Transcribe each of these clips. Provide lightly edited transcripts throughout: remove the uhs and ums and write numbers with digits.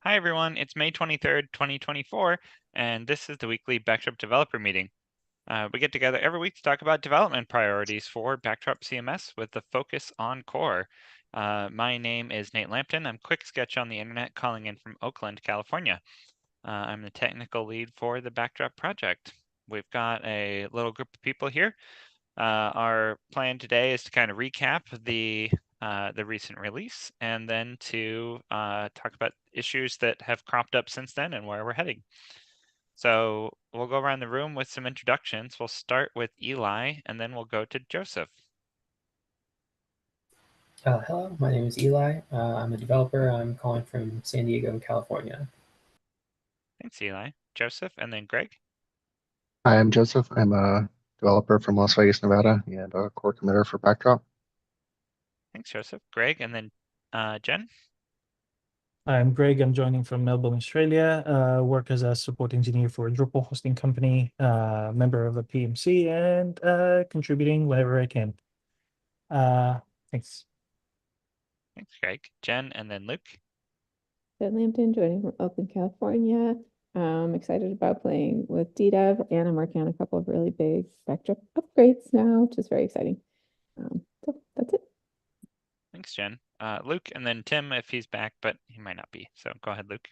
Hi everyone, it's May 23rd, 2024, and this is the weekly Backdrop developer meeting. We get together every week to talk about development priorities for Backdrop CMS with the focus on core. My name is Nate Lampton. I'm Quick Sketch on the internet, calling in from Oakland, California. I'm the technical lead for the Backdrop project. We've got a little group of people here. Our plan today is to kind of recap the recent release and then to talk about issues that have cropped up since then and where we're heading. So we'll go around the room with some introductions. We'll start with Eli and then we'll go to Joseph. Hello, my name is Eli. I'm a developer. I'm calling from San Diego, California. Thanks, Eli. Joseph and then Greg. Hi, I'm Joseph. I'm a developer from Las Vegas, Nevada, and a core committer for Backdrop. Thanks, Joseph. Greg and then Jen. I'm Greg. I'm joining from Melbourne, Australia. Work as a support engineer for a Drupal hosting company, member of the PMC, and contributing whenever I can. Thanks. Thanks, Greg. Jen and then Luke. Jen Lampton, joining from Oakland, California. I'm excited about playing with DDEV, and I'm working on a couple of really big Backdrop upgrades now, which is very exciting. So that's it. Thanks, Jen. Luke and then Tim if he's back, but he might not be. So go ahead, Luke.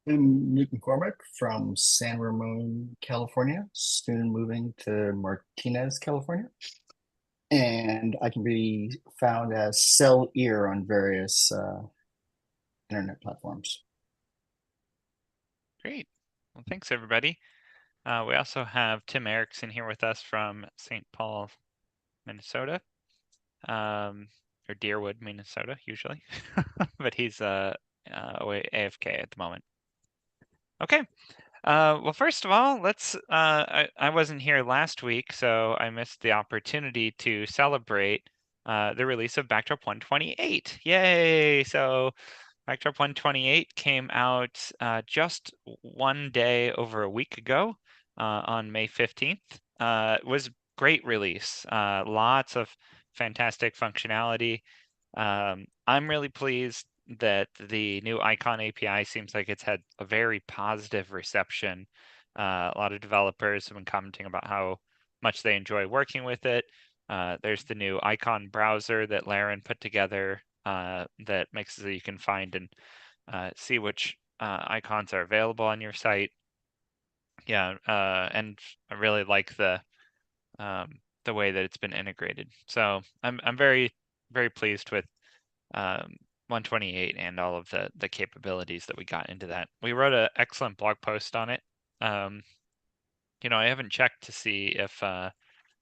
I'm Luke McCormick from San Ramon, California, soon moving to Martinez, California. And I can be found as Cell Ear on various internet platforms. Great. Well, thanks everybody. We also have Tim Erickson here with us from St. Paul, Minnesota, or Deerwood, Minnesota, usually, but he's away AFK at the moment. Okay. Well, first of all, let's. I wasn't here last week, so I missed the opportunity to celebrate the release of Backdrop 128. Yay! So Backdrop 128 came out just one day over a week ago on May 15th. It was a great release. Lots of fantastic functionality. I'm really pleased that the new icon API seems like it's had a very positive reception. A lot of developers have been commenting about how much they enjoy working with it. There's the new icon browser that Laren put together that makes it so you can find and see which icons are available on your site. Yeah, and I really like the way that it's been integrated. So I'm very pleased with 128 and all of the capabilities that we got into that. We wrote an excellent blog post on it. You know, I haven't checked to see if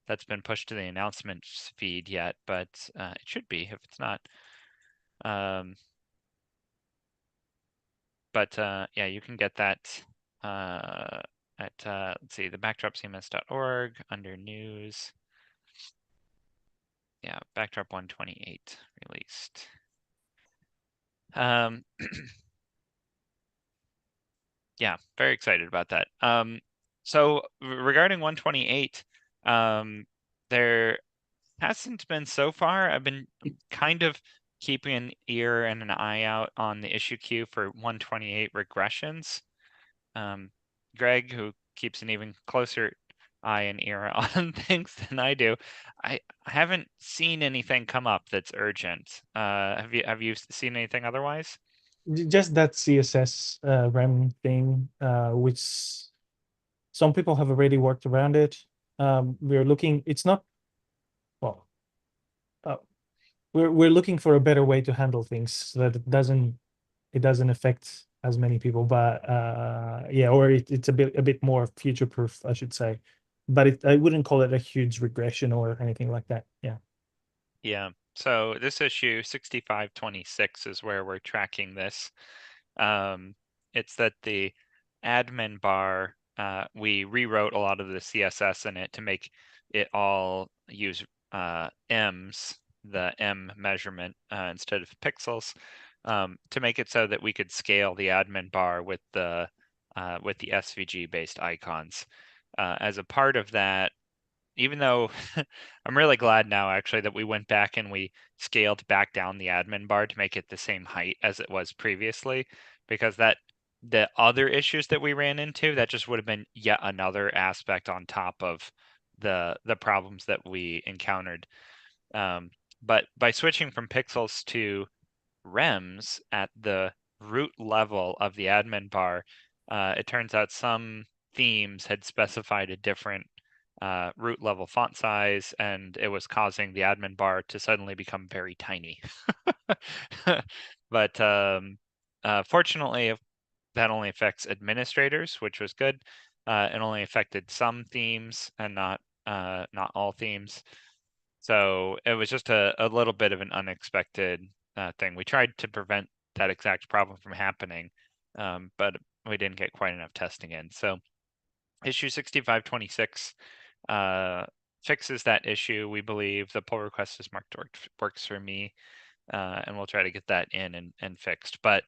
that's been pushed to the announcements feed yet, but it should be if it's not. But yeah, you can get that at let's see, the backdropcms.org under news. Yeah, Backdrop 128 released. Yeah, very excited about that. So regarding 128, there hasn't been so far. I've been kind of keeping an ear and an eye out on the issue queue for 128 regressions. Greg, who keeps an even closer eye and ear on things than I do, I haven't seen anything come up that's urgent. Have you seen anything otherwise? Just that CSS REM thing, which some people have already worked around it. We're looking. It's not well. We're looking for a better way to handle things so that it doesn't affect as many people. But yeah, or it's a bit more future proof, I should say. But I wouldn't call it a huge regression or anything like that. Yeah. Yeah. So this issue 6526 is where we're tracking this. It's that the admin bar, we rewrote a lot of the CSS in it to make it all use ems, the M measurement instead of pixels, to make it so that we could scale the admin bar with the SVG based icons. As a part of that, even though I'm really glad now actually that we went back and we scaled back down the admin bar to make it the same height as it was previously, because the other issues that we ran into, that just would have been yet another aspect on top of the problems that we encountered. But by switching from pixels to rems at the root level of the admin bar, it turns out some themes had specified a different root level font size, and it was causing the admin bar to suddenly become very tiny. But fortunately, that only affects administrators, which was good. It only affected some themes and not all themes. So it was just a little bit of an unexpected thing. We tried to prevent that exact problem from happening, but we didn't get quite enough testing in. So issue 6526 fixes that issue. We believe the pull request is marked works for me, and we'll try to get that in and fixed. But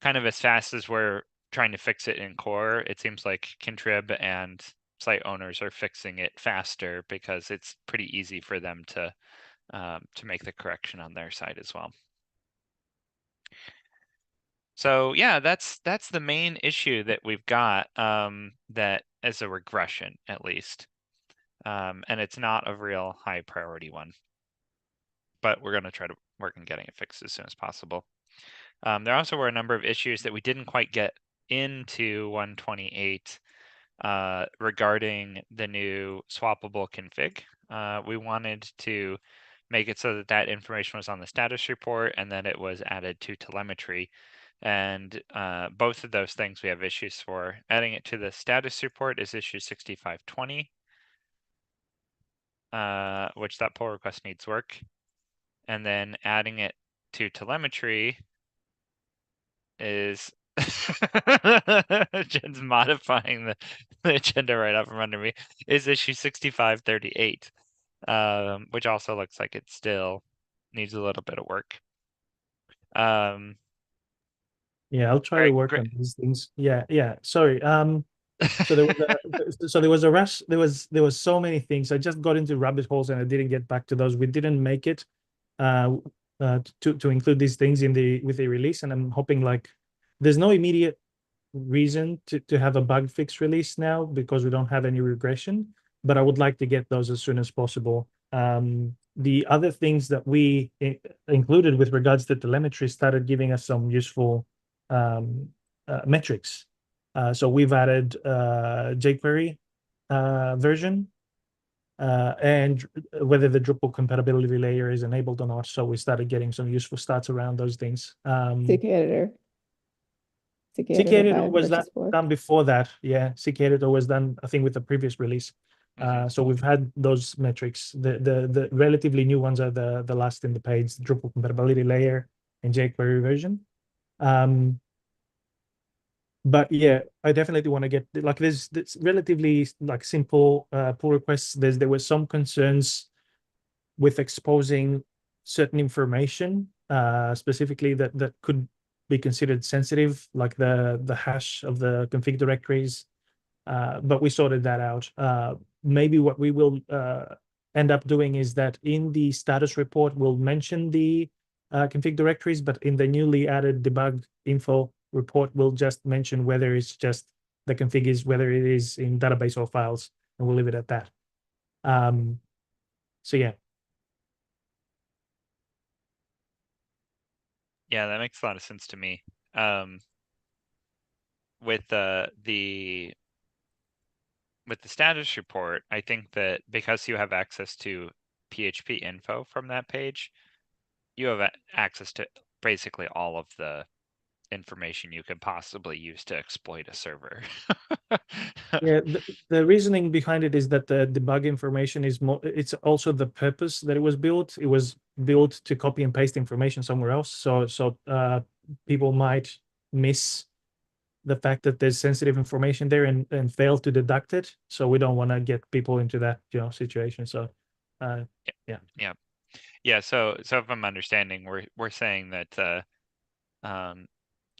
kind of as fast as we're trying to fix it in core, it seems like Contrib and site owners are fixing it faster because it's pretty easy for them to make the correction on their side as well. So yeah, that's the main issue that we've got, that is a regression at least. And it's not a real high priority one, but we're going to try to work on getting it fixed as soon as possible. There also were a number of issues that we didn't quite get into 128 regarding the new swappable config. We wanted to make it so that that information was on the status report and then it was added to telemetry. And both of those things we have issues for. Adding it to the status report is issue 6520, which that pull request needs work. And then adding it to telemetry is Jen's modifying the agenda right out from under me, is issue 6538, which also looks like it still needs a little bit of work. Yeah, I'll try to Alright, work great. on these things. Yeah. Sorry. So there was a rush. There was so many things. I just got into rabbit holes and I didn't get back to those. We didn't make it to include these things with the release, and I'm hoping like there's no immediate reason to have a bug fix release now because we don't have any regression, but I would like to get those as soon as possible. The other things that we included with regards to telemetry started giving us some useful metrics. So we've added jQuery version and whether the Drupal compatibility layer is enabled or not. So we started getting some useful stats around those things. CK editor. CK editor was versus 4. done before that. Yeah, CK editor was done, I think, with the previous release. So we've had those metrics. The relatively new ones are the last in the page, Drupal compatibility layer and jQuery version. But yeah, I definitely want to get like this relatively like simple pull requests. There were some concerns with exposing certain information, specifically that could be considered sensitive, like the hash of the config directories. But we sorted that out. Maybe what we will end up doing is that in the status report, we'll mention the config directories, but in the newly added debug info report, we'll just mention whether it's just the config is whether it is in database or files, and we'll leave it at that. So yeah. Yeah, that makes a lot of sense to me. With the status report, I think that because you have access to PHP info from that page, you have access to basically all of the information you could possibly use to exploit a server. Yeah, the reasoning behind it is that the debug information is more, it's also the purpose that it was built. It was built to copy and paste information somewhere else. So people might miss the fact that there's sensitive information there and fail to deduct it. So we don't want to get people into that, situation. So yeah. So if I'm understanding, we're saying that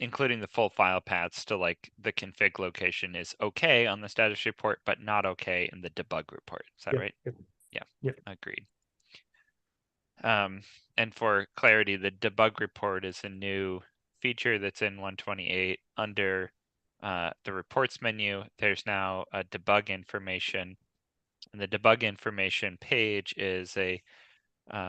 including the full file paths to like the config location is okay on the status report, but not okay in the debug report. Is that right? Yeah. Agreed. And for clarity, the debug report is a new feature that's in 128 under the reports menu. There's now a debug information, and the debug information page is a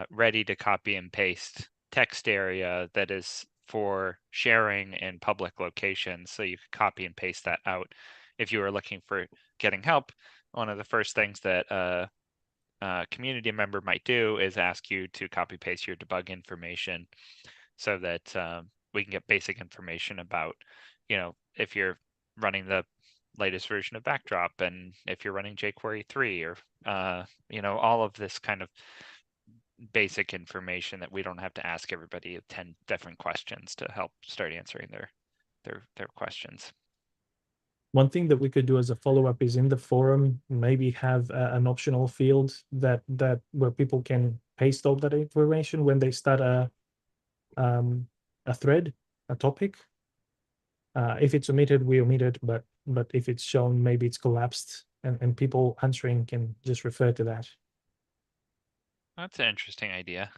ready to copy and paste text area that is for sharing in public locations. So you can copy and paste that out. If you were looking for getting help, one of the first things that a community member might do is ask you to copy paste your debug information so that we can get basic information about, if you're running the latest version of Backdrop and if you're running jQuery 3 or, all of this kind of basic information that we don't have to ask everybody 10 different questions to help start answering their questions. One thing that we could do as a follow-up is in the forum, maybe have an optional field that where people can paste all that information when they start a thread, a topic. If it's omitted, we omit it, but if it's shown, maybe it's collapsed, and people answering can just refer to that. That's an interesting idea.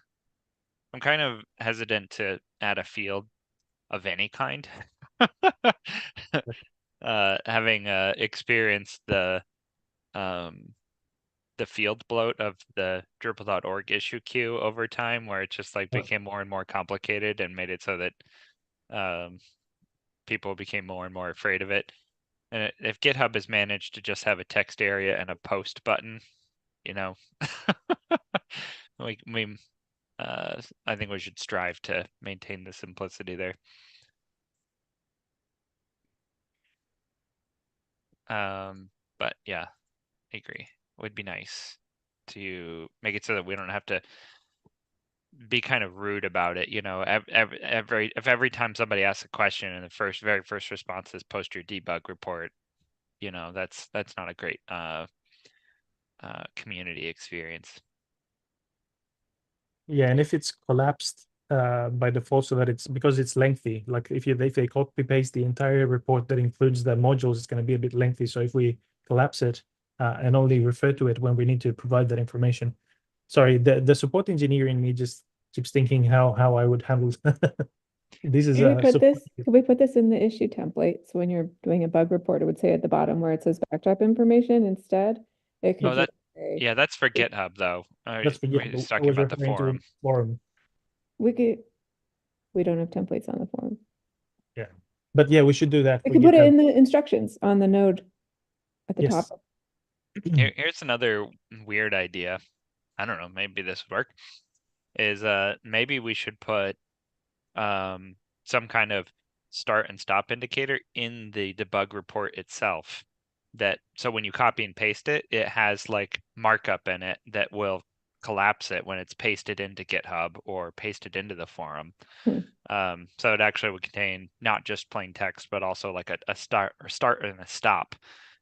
I'm kind of hesitant to add a field of any kind. Having experienced the field bloat of the Drupal.org issue queue over time, where it just like became more and more complicated and made it so that people became more and more afraid of it. And if GitHub has managed to just have a text area and a post button, I think we should strive to maintain the simplicity there. But yeah, I agree. It would be nice to make it so that we don't have to be kind of rude about it. Every time somebody asks a question and the very first response is post your debug report, that's not a great community experience. Yeah, and if it's collapsed by default, so that it's because it's lengthy. Like if they copy paste the entire report that includes the modules, it's going to be a bit lengthy. So if we collapse it and only refer to it when we need to provide that information. Sorry, the support engineer in me just keeps thinking how I would handle this. Is could we put this in the issue template? So when you're doing a bug report, it would say at the bottom where it says Backdrop information instead. It could just say, Yeah, that's for GitHub though. That's for GitHub. He's talking about the forum. we don't have templates on the forum. Yeah, but yeah, we should do that. We could put it in the instructions on the node at the top. Here's another weird idea. I don't know, maybe this would work. Is maybe we should put some kind of start and stop indicator in the debug report itself. So when you copy and paste it, it has like markup in it that will collapse it when it's pasted into GitHub or pasted into the forum. So it actually would contain not just plain text, but also like a start and a stop.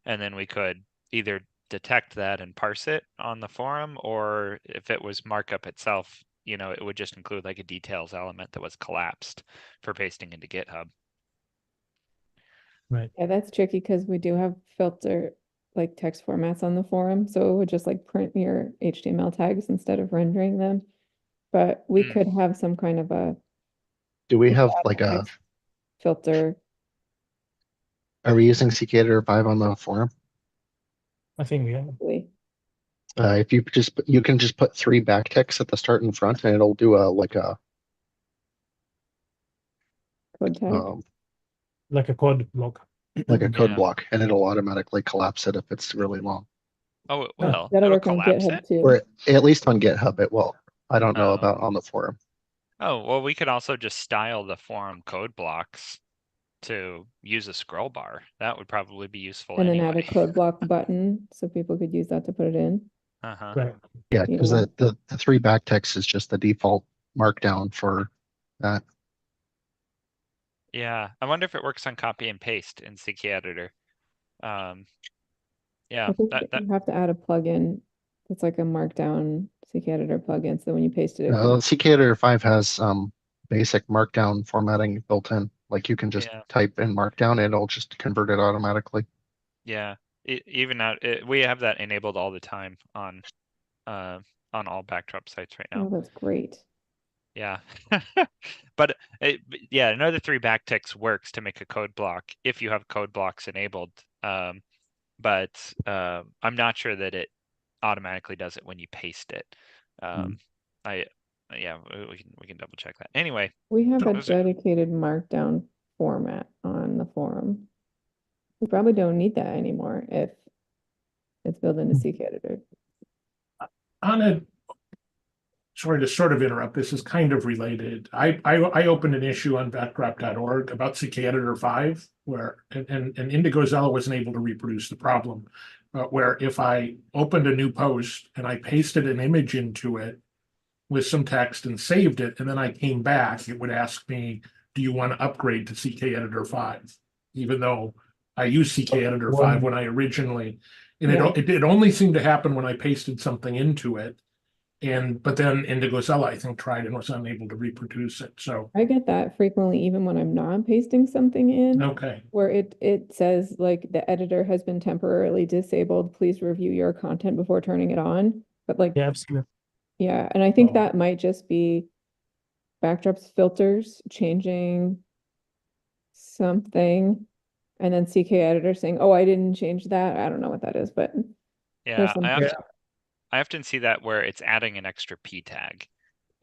And then we could either detect that and parse it on the forum, or if it was markup itself, it would just include like a details element that was collapsed for pasting into GitHub. Right. Yeah, that's tricky because we do have filter like text formats on the forum. So it would just like print your HTML tags instead of rendering them. But we could have some kind of a. Do we have like a filter? Are we using CKEditor 5 on the forum? I think we are. If you can just put 3 backticks at the start and front, and it'll do a code tag. Like a code block. Like a code block, and it'll automatically collapse it if it's really long. Oh, it will. That'll It'll work on collapse GitHub it? too. Or at least on GitHub it will. I don't know Oh. about on the forum. Oh, well, we could also just style the forum code blocks to use a scroll bar. That would probably be useful And anyway. then add a code block button so people could use that to put it in. Uh-huh. Right. Yeah, because the 3 backticks is just the default markdown for that. Yeah, I wonder if it works on copy and paste in CKEditor. Yeah, I think you have to add a plugin that's like a markdown CKEditor plugin. So when you paste it, CKEditor 5 has basic markdown formatting built in. Like you can just type in markdown and it'll just convert it automatically. Yeah, we have that enabled all the time on all Backdrop sites right now. Oh, that's great. Yeah. But yeah, another 3 backticks works to make a code block if you have code blocks enabled. But I'm not sure that it automatically does it when you paste it. Yeah, we can double check that. Anyway, We have a those are- dedicated markdown format on the forum. We probably don't need that anymore if it's built into CKEditor. On a, sorry to sort of interrupt, this is kind of related. I opened an issue on backdrop.org about CKEditor 5, where, and Indigo Zella wasn't able to reproduce the problem. Where if I opened a new post and I pasted an image into it with some text and saved it, and then I came back, it would ask me, do you want to upgrade to CKEditor 5? Even though I used CKEditor 5 when I originally, and it only seemed to happen when I pasted something into it. But then Indigo Zella, I think, tried and was unable to reproduce it. So I get that frequently, even when I'm not pasting something in. okay, Where it says like the editor has been temporarily disabled, please review your content before turning it on. But like, Yeah, absolutely. yeah, and I think Oh. that might just be Backdrop's filters changing something. And then CKEditor saying, oh, I didn't change that. I don't know what that is, but yeah, there's some. I often see that where it's adding an extra p tag.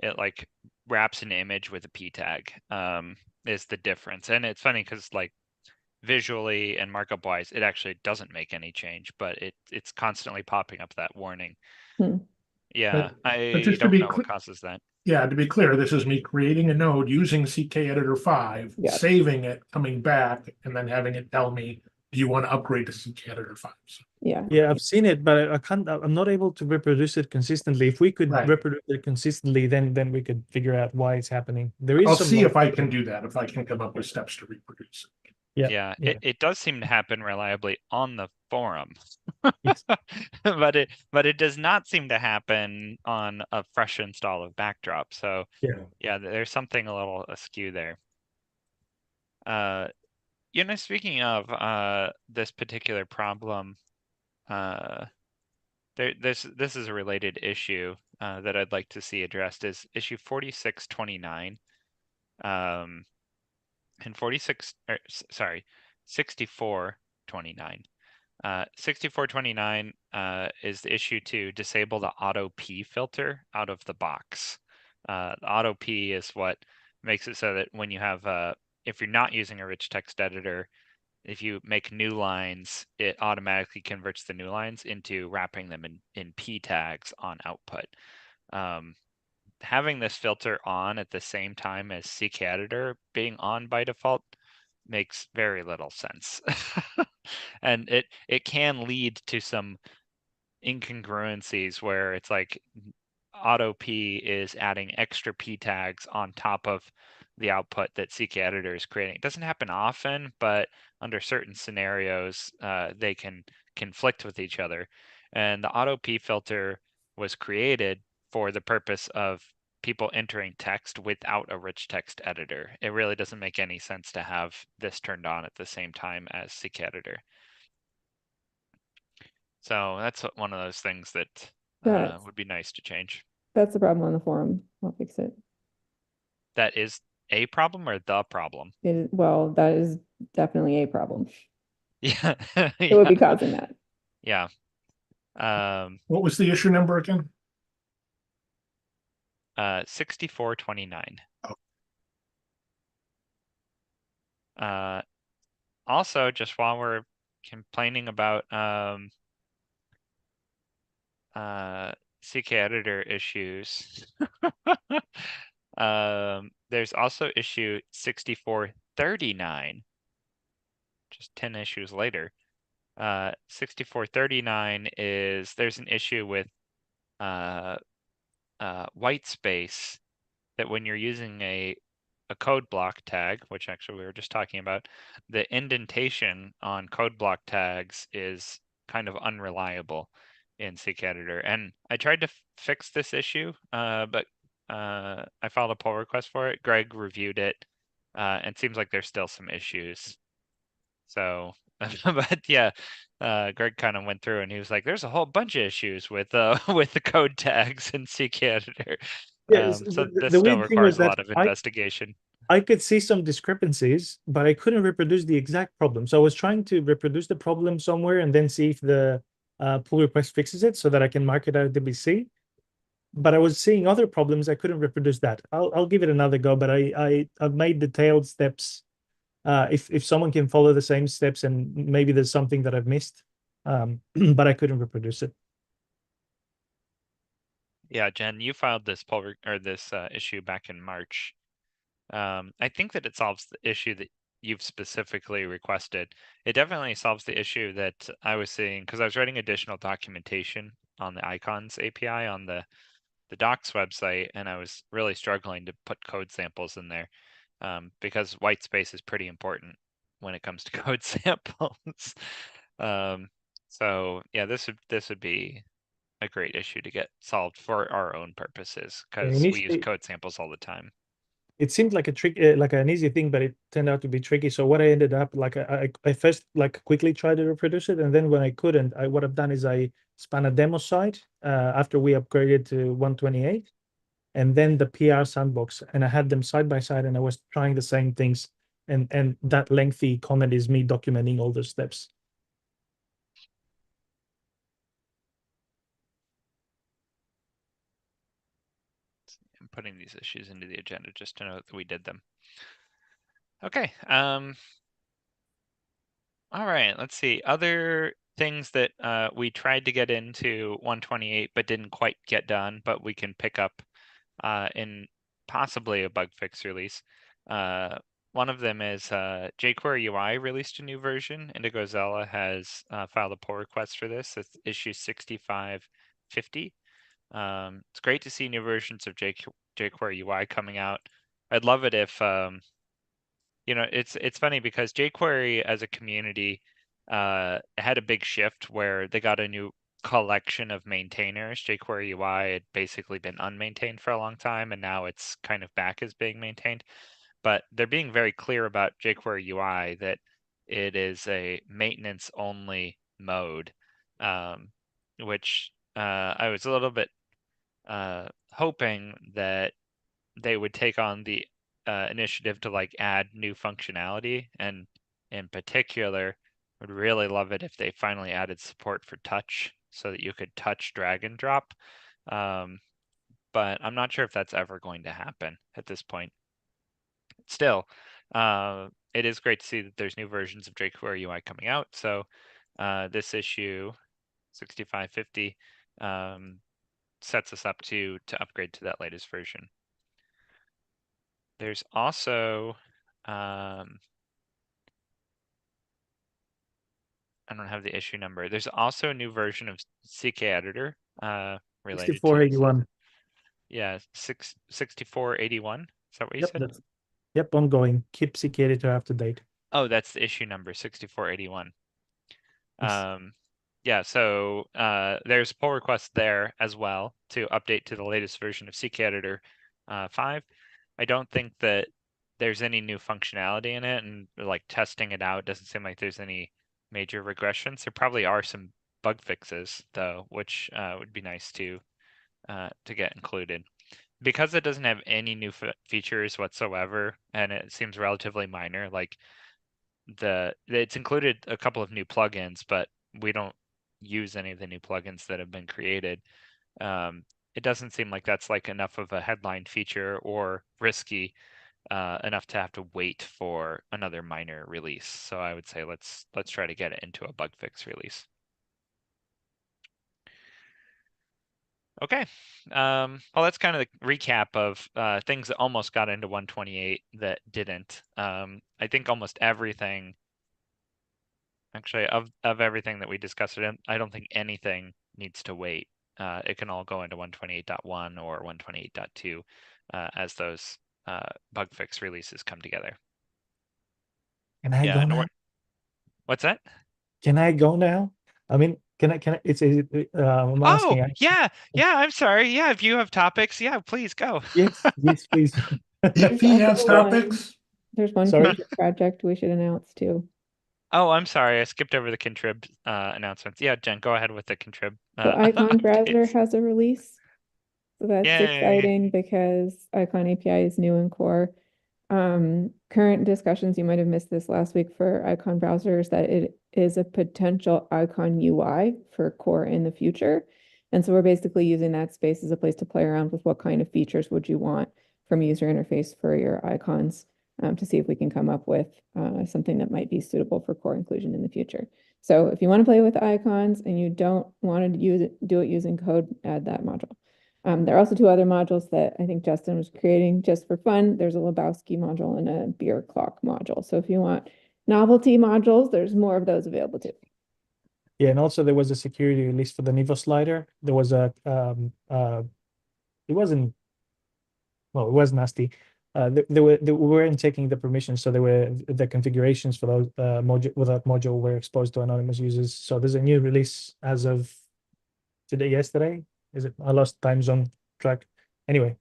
It like wraps an image with a p tag. Is the difference, and it's funny because like visually and markup wise, it actually doesn't make any change, but it's constantly popping up that warning. Yeah, I just to don't be know what causes that. Yeah, to be clear, this is me creating a node using CKEditor 5, Yeah. saving it, coming back, and then having it tell me, do you want to upgrade to CKEditor 5? So, Yeah. Yeah, I've seen it, but I can't. I'm not able to reproduce it consistently. If we could Right. reproduce it consistently, then we could figure out why it's happening. There is I'll some see if I logic can there. do that, if I can come up with steps to reproduce it. Yeah. It does seem to happen reliably on the forum. Yes. but it does not seem to happen on a fresh install of Backdrop. So yeah, there's something a little askew there. You know, speaking of this particular problem, this is a related issue that I'd like to see addressed is issue 4629. And 6429. 6429 is the issue to disable the auto P filter out of the box. The auto P is what makes it so that when you have if you're not using a rich text editor, if you make new lines, it automatically converts the new lines into wrapping them in P tags on output. Having this filter on at the same time as CKEditor being on by default makes very little sense. And it can lead to some incongruencies where it's like auto P is adding extra P tags on top of the output that CKEditor is creating. It doesn't happen often, but under certain scenarios, they can conflict with each other. And the auto P filter was created for the purpose of people entering text without a rich text editor. It really doesn't make any sense to have this turned on at the same time as CKEditor. So that's one of those things that would be nice to change. That's the problem on the forum. I'll fix it. That is a problem or the problem? Well, that is definitely a problem. Yeah. It would be causing that. Yeah. What was the issue number again? 6429. Oh. Also, just while we're complaining about CKEditor issues, there's also issue 6439, just 10 issues later. 6439 is there's an issue with white space that when you're using a code block tag, which actually we were just talking about, the indentation on code block tags is kind of unreliable in CKEditor. And I tried to fix this issue, but I filed a pull request for it. Greg reviewed it, and it seems like there's still some issues. So, but yeah, Greg kind of went through and he was like, "There's a whole bunch of issues with with the code tags in CKEditor." Yes, So the this still weird thing was requires a that lot of investigation. I could see some discrepancies, but I couldn't reproduce the exact problem. So I was trying to reproduce the problem somewhere and then see if the pull request fixes it so that I can mark it out DBC. But I was seeing other problems. I couldn't reproduce that. I'll give it another go, but I've made detailed steps. If someone can follow the same steps, and maybe there's something that I've missed, but I couldn't reproduce it. Yeah, Jen, you filed this this issue back in March. I think that it solves the issue that you've specifically requested. It definitely solves the issue that I was seeing because I was writing additional documentation on the icons API on the docs website, and I was really struggling to put code samples in there because white space is pretty important when it comes to code samples. So yeah, this would be a great issue to get solved for our own purposes because we use code samples all the time. It seemed like a trick, like an easy thing, but it turned out to be tricky. So what I ended up like, I first like quickly tried to reproduce it, and then when I couldn't, what I've done is I spun a demo site after we upgraded to 128, and then the PR sandbox, and I had them side by side, and I was trying the same things, and that lengthy comment is me documenting all the steps. I'm putting these issues into the agenda just to know that we did them. Okay. All right, let's see. Other things that we tried to get into 128 but didn't quite get done, but we can pick up in possibly a bug fix release. One of them is jQuery UI released a new version. IndigoZilla has filed a pull request for this. It's issue 6550. It's great to see new versions of jQuery UI coming out. I'd love it if you know, it's funny because jQuery as a community had a big shift where they got a new collection of maintainers. jQuery UI had basically been unmaintained for a long time, and now it's kind of back as being maintained. But they're being very clear about jQuery UI that it is a maintenance only mode, which I was a little bit hoping that they would take on the initiative to like add new functionality, and in particular would really love it if they finally added support for touch so that you could touch drag and drop, but I'm not sure if that's ever going to happen at this point. Still, it is great to see that there's new versions of jQuery UI coming out, so this issue 6550 sets us up to upgrade to that latest version. There's also, I don't have the issue number. There's also a new version of CKEditor related 6481. to. Yeah, 6481. Is that what you said? Yep, ongoing. Keep CKEditor up to date. Oh, that's the issue number, 6481. Yes. Yeah, so there's a pull request there as well to update to the latest version of CKEditor 5. I don't think that there's any new functionality in it, and like testing it out doesn't seem like there's any major regressions. There probably are some bug fixes though, which would be nice to get included. Because it doesn't have any new features whatsoever, and it seems relatively minor, like it's included a couple of new plugins, but we don't use any of the new plugins that have been created. It doesn't seem like that's like enough of a headline feature or risky enough to have to wait for another minor release. So I would say let's try to get it into a bug fix release. Okay, well, that's kind of the recap of things that almost got into 128 that didn't. I think almost everything, actually, of everything that we discussed, I don't think anything needs to wait. It can all go into 128.1 or 128.2 as those bug fix releases come together. Can I go now? What's that? Can I go now? I mean, can I, I'm asking. Yeah, I'm sorry. Yeah, if you have topics, yeah, please go. Yes, please. If he has topics. There's one project we should announce too. Oh, I'm sorry. I skipped over the contrib announcements. Yeah, Jen, go ahead with the contrib. So Icon Browser has a release. So that's Yay. exciting because Icon API is new in core. Current discussions, you might have missed this last week for Icon browsers, that it is a potential Icon UI for core in the future. And so we're basically using that space as a place to play around with what kind of features would you want from user interface for your icons, to see if we can come up with something that might be suitable for core inclusion in the future. So if you want to play with icons and you don't want to do it using code, add that module. There are also two other modules that I think Justin was creating just for fun. There's a Lebowski module and a beer clock module. So if you want novelty modules, there's more of those available too. Yeah, and also there was a security release for the Nivo slider. There was a it wasn't, well, it was nasty. They weren't taking the permissions, so there were the configurations for those module without module were exposed to anonymous users. So there's a new release as of yesterday. Is it? I lost time zone track. Anyway,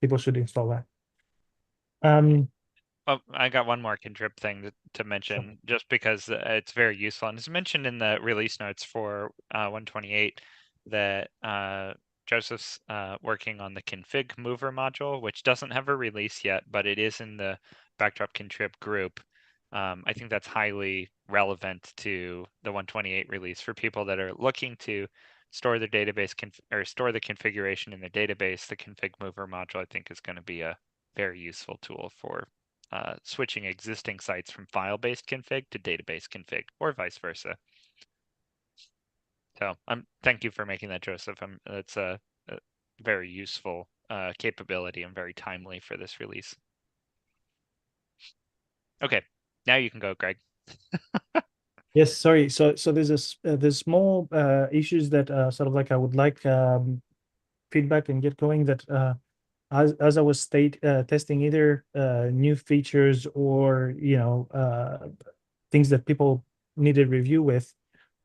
people should install that. Oh, I got one more contrib thing to mention, just because it's very useful, and it's mentioned in the release notes for 128 that Joseph's working on the config mover module, which doesn't have a release yet, but it is in the backdrop contrib group. I think that's highly relevant to the 128 release for people that are looking to store their database or store the configuration in the database. The config mover module, I think, is going to be a very useful tool for switching existing sites from file-based config to database config, or vice versa. So thank you for making that, Joseph. That's a very useful capability and very timely for this release. Okay, now you can go, Greg. Yes, sorry. So there's small issues that sort of like I would like feedback and get going, that as I was testing either new features or things that people needed review with,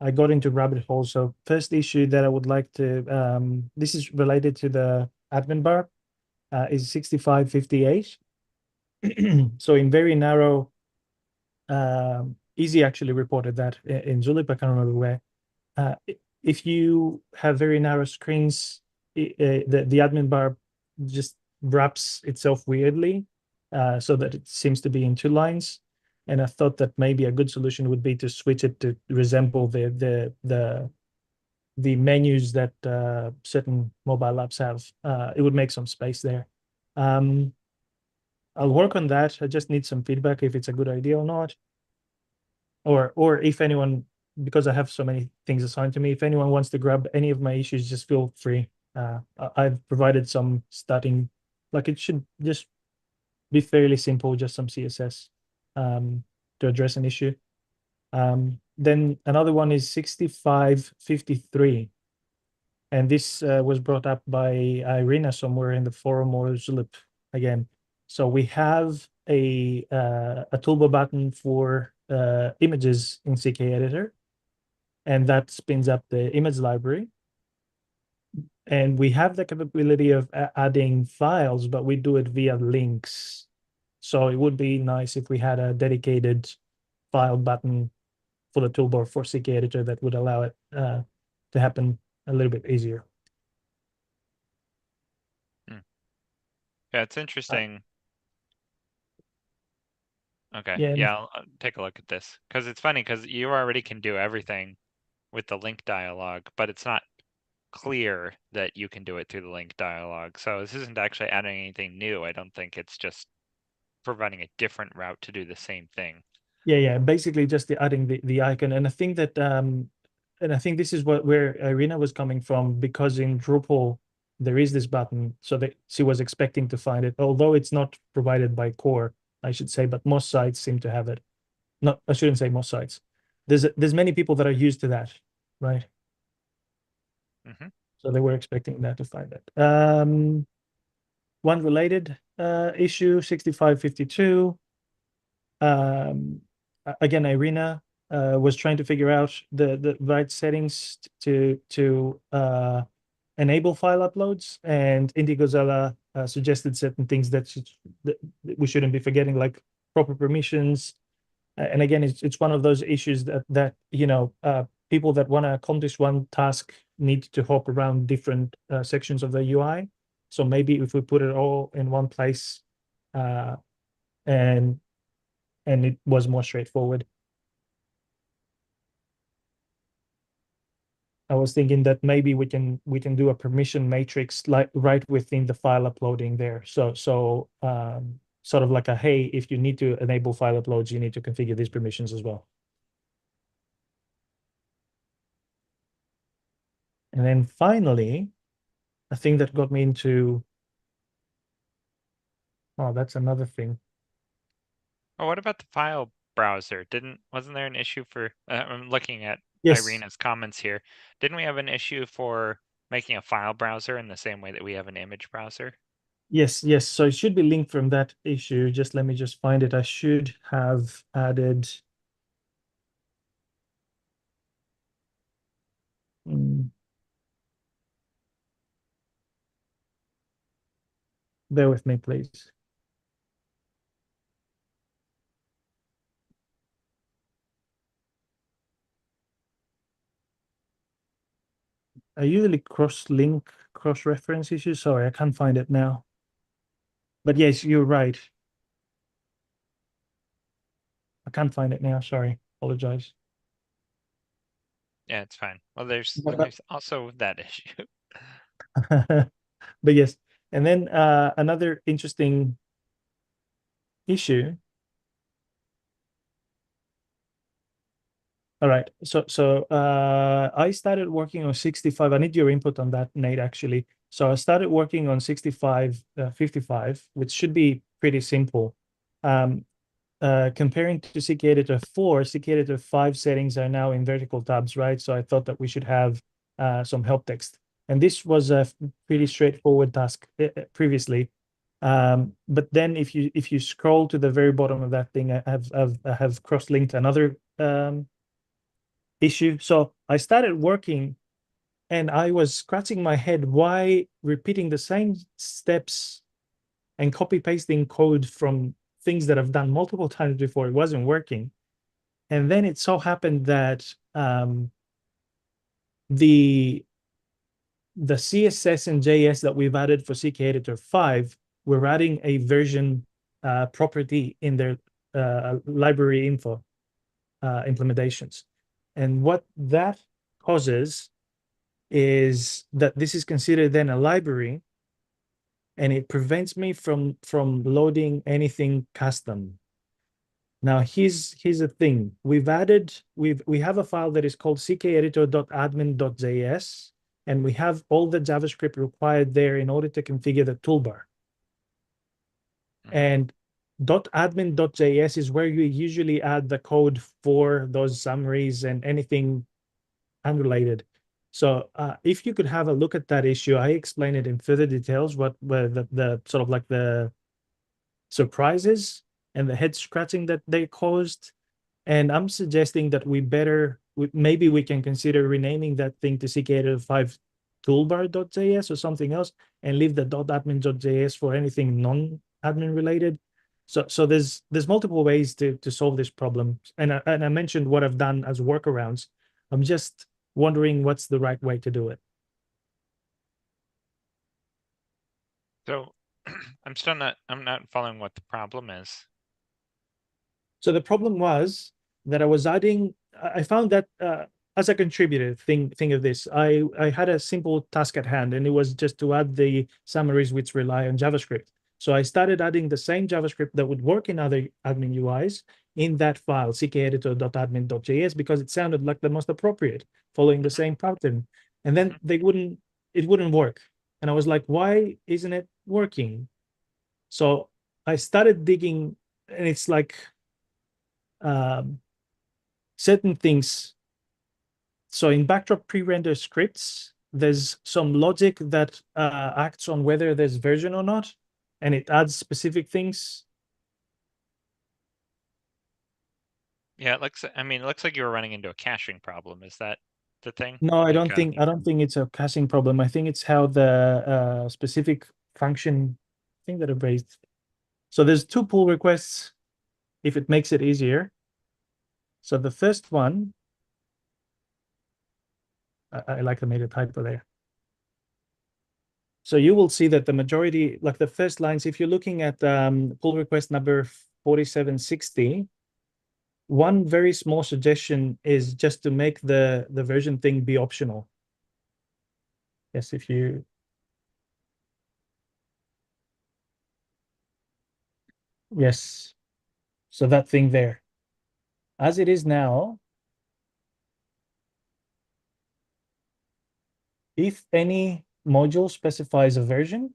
I got into rabbit holes. So first issue that I would like to this is related to the admin bar, is 6558. So in very narrow, Easy actually reported that in Zulip, I can't remember where. If you have very narrow screens, the admin bar just wraps itself weirdly, so that it seems to be in two lines. And I thought that maybe a good solution would be to switch it to resemble the menus that certain mobile apps have. It would make some space there. I'll work on that. I just need some feedback if it's a good idea or not. Or if anyone, because I have so many things assigned to me, if anyone wants to grab any of my issues, just feel free. I've provided some starting, like it should just be fairly simple, just some CSS to address an issue. Then another one is 6553. And this was brought up by Irina somewhere in the forum, or Zulip again. So we have a toolbar button for images in CK Editor, and that spins up the image library. And we have the capability of adding files, but we do it via links. So it would be nice if we had a dedicated file button for the toolbar for CK Editor that would allow it to happen a little bit easier. Yeah, it's interesting. Okay, Yeah, yeah, I'll take a look at this, because it's funny, because you already can do everything with the link dialog, but it's not clear that you can do it through the link dialog. So this isn't actually adding anything new. I don't think it's just providing a different route to do the same thing. Yeah, basically just adding the icon. And I think that and I think this is where Irina was coming from, because in Drupal there is this button, so that she was expecting to find it, although it's not provided by Core, I should say, but most sites seem to have it. Not, I shouldn't say most sites. There's many people that are used to that, right? Mm-hmm. So they were expecting that to find it. One related issue, 6552. Again, Irina was trying to figure out the right settings to enable file uploads, and Indigozella suggested certain things that we shouldn't be forgetting, like proper permissions. And again, it's one of those issues that people that want to accomplish one task need to hop around different sections of the UI. So maybe if we put it all in one place, and it was more straightforward. I was thinking that maybe we can do a permission matrix like right within the file uploading there. So sort of like a, hey, if you need to enable file uploads, you need to configure these permissions as well. And then finally, a thing that got me into, oh, that's another thing. Oh, what about the file browser? Wasn't there an issue for, I'm looking at Yes. Irina's comments here. Didn't we have an issue for making a file browser in the same way that we have an image browser? Yes. So it should be linked from that issue. Just let me just find it. I should have added. Bear with me, please. I usually cross-link, cross-reference issues. Sorry, I can't find it now. But yes, you're right. I can't find it now. Sorry, apologize. Yeah, it's fine. Well, there's also that issue. But yes, and then another interesting issue. All right, so I started working on 65. I need your input on that, Nate, actually. So I started working on 65, 55, which should be pretty simple. Comparing to CKEditor 4, CKEditor 5 settings are now in vertical tabs, right? So I thought that we should have some help text. And this was a pretty straightforward task previously. But then if you scroll to the very bottom of that thing, I have cross-linked another issue. So I started working and I was scratching my head why repeating the same steps and copy pasting code from things that I've done multiple times before, it wasn't working. And then it so happened that the CSS and JS that we've added for CKEditor 5, we're adding a version property in their library info implementations. And what that causes is that this is considered then a library, and it prevents me from loading anything custom. Now here's the thing. We have a file that is called ckeditor.admin.js, and we have all the JavaScript required there in order to configure the toolbar. And .admin.js is where you usually add the code for those summaries and anything unrelated. So if you could have a look at that issue, I explain it in further details, what were the sort of like the surprises and the head scratching that they caused. And I'm suggesting that maybe we can consider renaming that thing to CKEditor 5 toolbar.js or something else, and leave the .admin.js for anything non-admin related. So there's multiple ways to solve this problem. And I mentioned what I've done as workarounds. I'm just wondering what's the right way to do it. So I'm not following what the problem is. So the problem was that I found that as a contributor, think of this, I had a simple task at hand, and it was just to add the summaries which rely on JavaScript. So I started adding the same JavaScript that would work in other admin UIs in that file, ckeditor.admin.js, because it sounded like the most appropriate, following the same pattern. And then it wouldn't work. And I was like, why isn't it working? So I started digging, and it's like certain things. So in Backdrop pre-render scripts, there's some logic that acts on whether there's version or not, and it adds specific things. Yeah, it looks like you were running into a caching problem. Is that the thing? No, I don't think it's a caching problem. I think it's how the specific function thing that I raised. So there's 2 pull requests, if it makes it easier. So the first one, I like I made a typo there. So you will see that the majority, like the first lines, if you're looking at pull request number 4760, one very small suggestion is just to make the version thing be optional. Yes, if you. Yes. So that thing there. As it is now, if any module specifies a version,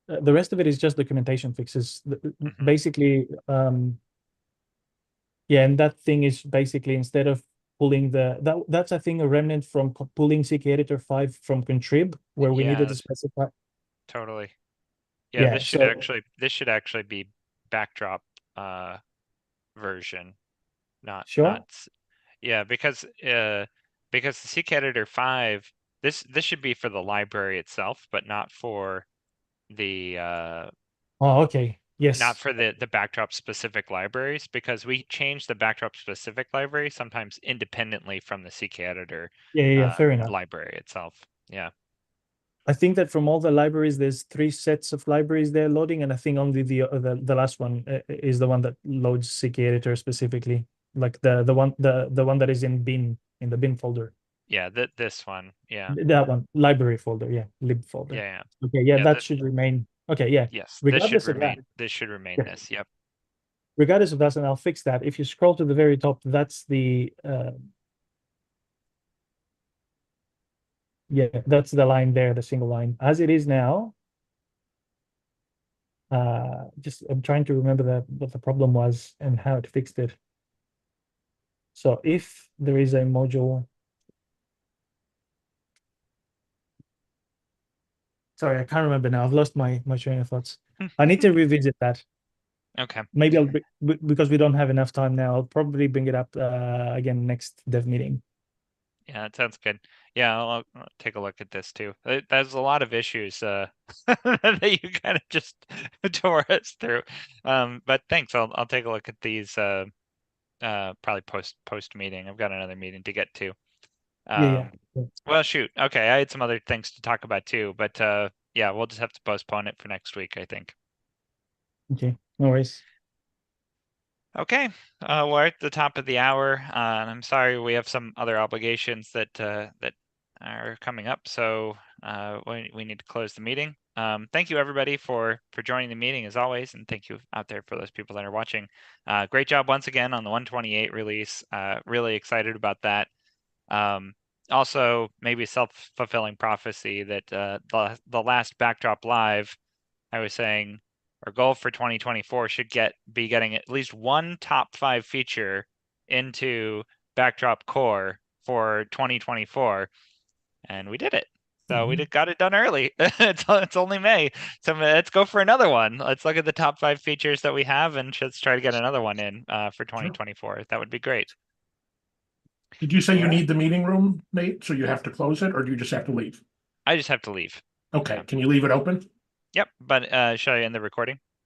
the rest of it is just documentation fixes. Basically, yeah, and that thing is basically instead of pulling that's I think a remnant from pulling CKEditor 5 from contrib, where we needed to specify. Totally. Yeah, this should actually be backdrop version, not Sure. yeah, because the CKEditor 5, this should be for the library itself, but not for the Oh, okay. Yes. not for the backdrop specific libraries, because we change the backdrop specific library sometimes independently from the CKEditor Fair enough. library itself. Yeah. I think that from all the libraries, there's 3 sets of libraries they're loading, and I think only the last one is the one that loads CKEditor specifically, like the one that is in the bin folder. Yeah, this one. Yeah. That one, library folder. Yeah, lib folder. Yeah. Okay. Yeah, that should remain. Okay. Yeah. Yes. Regardless of that. This should remain Yeah. this. Yep. Regardless of that, and I'll fix that. If you scroll to the very top, that's the yeah, that's the line there, the single line. As it is now, just I'm trying to remember what the problem was and how it fixed it. So if there is a module, sorry, I can't remember now. I've lost my train of thoughts. I need to revisit that. Okay. Maybe because we don't have enough time now. I'll probably bring it up again next dev meeting. Yeah, that sounds good. Yeah, I'll take a look at this too. There's a lot of issues that you kind of just tore us through. But thanks. I'll take a look at these probably post meeting. I've got another meeting to get to. Yeah. Well, shoot. Okay, I had some other things to talk about too, but yeah, we'll just have to postpone it for next week, I think. Okay, no worries. Okay, we're at the top of the hour, and I'm sorry we have some other obligations that are coming up, so we need to close the meeting. Thank you everybody for joining the meeting as always, and thank you out there for those people that are watching. Great job once again on the 128 release. Really excited about that. Also, maybe self-fulfilling prophecy that the last Backdrop Live, I was saying our goal for 2024 should be getting at least one top 5 feature into Backdrop Core for 2024, and we did it. So we got it done early. It's only May, so let's go for another one. Let's look at the top 5 features that we have, and let's try to get another one in for 2024. That would be great. Did you say you need the meeting room, Nate? So you have to close it, or do you just have to leave? I just have to leave. Okay, can you leave it open? Yep, but should I end the recording?